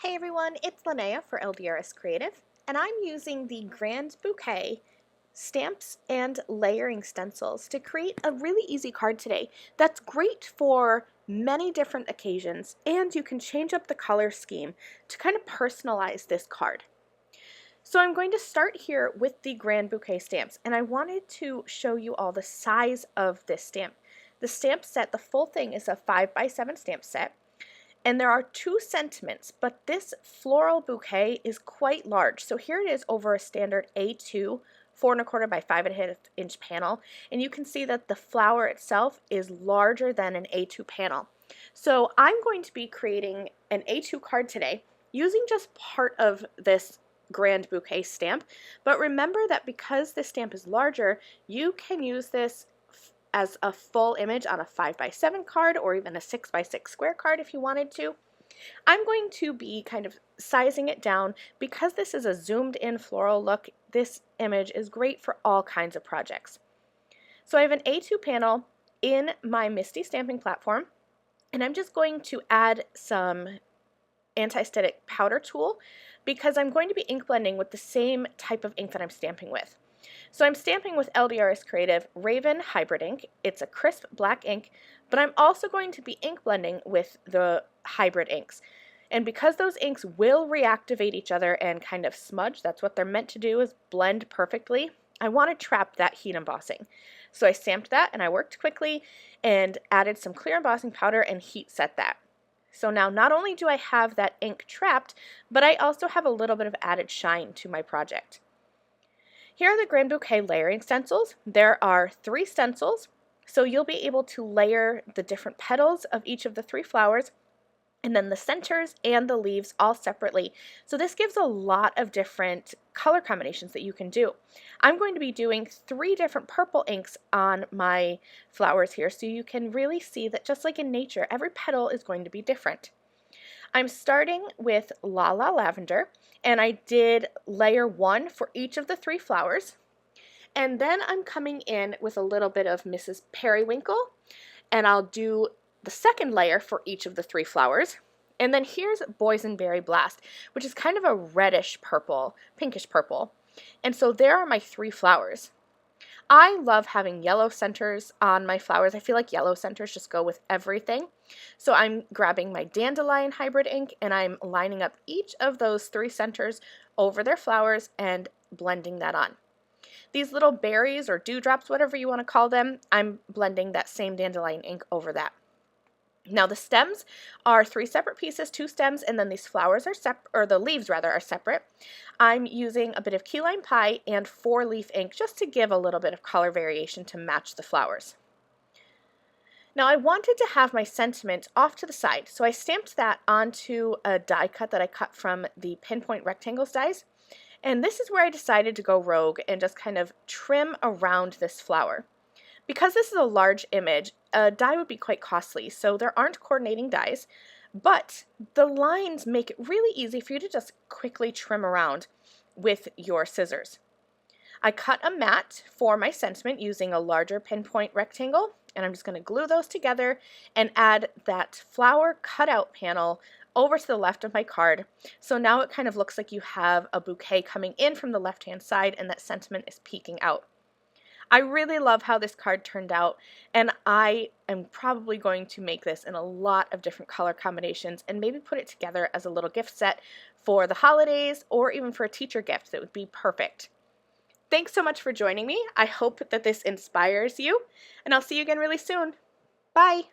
Hey everyone, it's Lynnea for LDRS Creative, and I'm using the Grand Bouquet stamps and layering stencils to create a really easy card today that's great for many different occasions, and you can change up the color scheme to kind of personalize this card. So I'm going to start here with the Grand Bouquet stamps, and I wanted to show you all the size of this stamp. The stamp set, the full thing is a 5x7 stamp set. And there are two sentiments, but this floral bouquet is quite large. So here it is over a standard A2 4¼ by 5½ inch panel, and you can see that the flower itself is larger than an A2 panel. So I'm going to be creating an A2 card today using just part of this Grand Bouquet stamp, but remember that because this stamp is larger, you can use this as a full image on a 5x7 card or even a 6x6 square card if you wanted to. I'm going to be kind of sizing it down because this is a zoomed in floral look. This image is great for all kinds of projects. So I have an A2 panel in my Misty stamping platform, and I'm just going to add some anti-static powder tool because I'm going to be ink blending with the same type of ink that I'm stamping with. So I'm stamping with LDRS Creative Raven Hybrid ink. It's a crisp black ink, but I'm also going to be ink blending with the hybrid inks. And because those inks will reactivate each other and kind of smudge, that's what they're meant to do, is blend perfectly, I want to trap that heat embossing. So I stamped that and I worked quickly and added some clear embossing powder and heat set that. So now not only do I have that ink trapped, but I also have a little bit of added shine to my project. Here are the Grand Bouquet layering stencils. There are 3 stencils, so you'll be able to layer the different petals of each of the 3 flowers, and then the centers and the leaves all separately. So this gives a lot of different color combinations that you can do. I'm going to be doing 3 different purple inks on my flowers here, so you can really see that just like in nature, every petal is going to be different. I'm starting with La La Lavender, and I did layer 1 for each of the 3 flowers. And then I'm coming in with a little bit of Mrs. Periwinkle, and I'll do the second layer for each of the 3 flowers. And then here's Boysenberry Blast, which is kind of a reddish purple, pinkish purple. And so there are my 3 flowers. I love having yellow centers on my flowers. I feel like yellow centers just go with everything. So I'm grabbing my Dandelion Hybrid ink and I'm lining up each of those 3 centers over their flowers and blending that on. These little berries or dewdrops, whatever you want to call them, I'm blending that same dandelion ink over that. Now the stems are 3 separate pieces, 2 stems, and then these flowers are separate, or the leaves rather, are separate. I'm using a bit of key lime pie and 4-leaf ink just to give a little bit of color variation to match the flowers. Now I wanted to have my sentiment off to the side, so I stamped that onto a die cut that I cut from the Pinpoint Rectangles dies. And this is where I decided to go rogue and just kind of trim around this flower. Because this is a large image, a die would be quite costly, so there aren't coordinating dies, but the lines make it really easy for you to just quickly trim around with your scissors. I cut a mat for my sentiment using a larger pinpoint rectangle, and I'm just going to glue those together and add that flower cutout panel over to the left of my card. So now it kind of looks like you have a bouquet coming in from the left-hand side and that sentiment is peeking out. I really love how this card turned out, and I am probably going to make this in a lot of different color combinations and maybe put it together as a little gift set for the holidays or even for a teacher gift that would be perfect. Thanks so much for joining me. I hope that this inspires you, and I'll see you again really soon. Bye!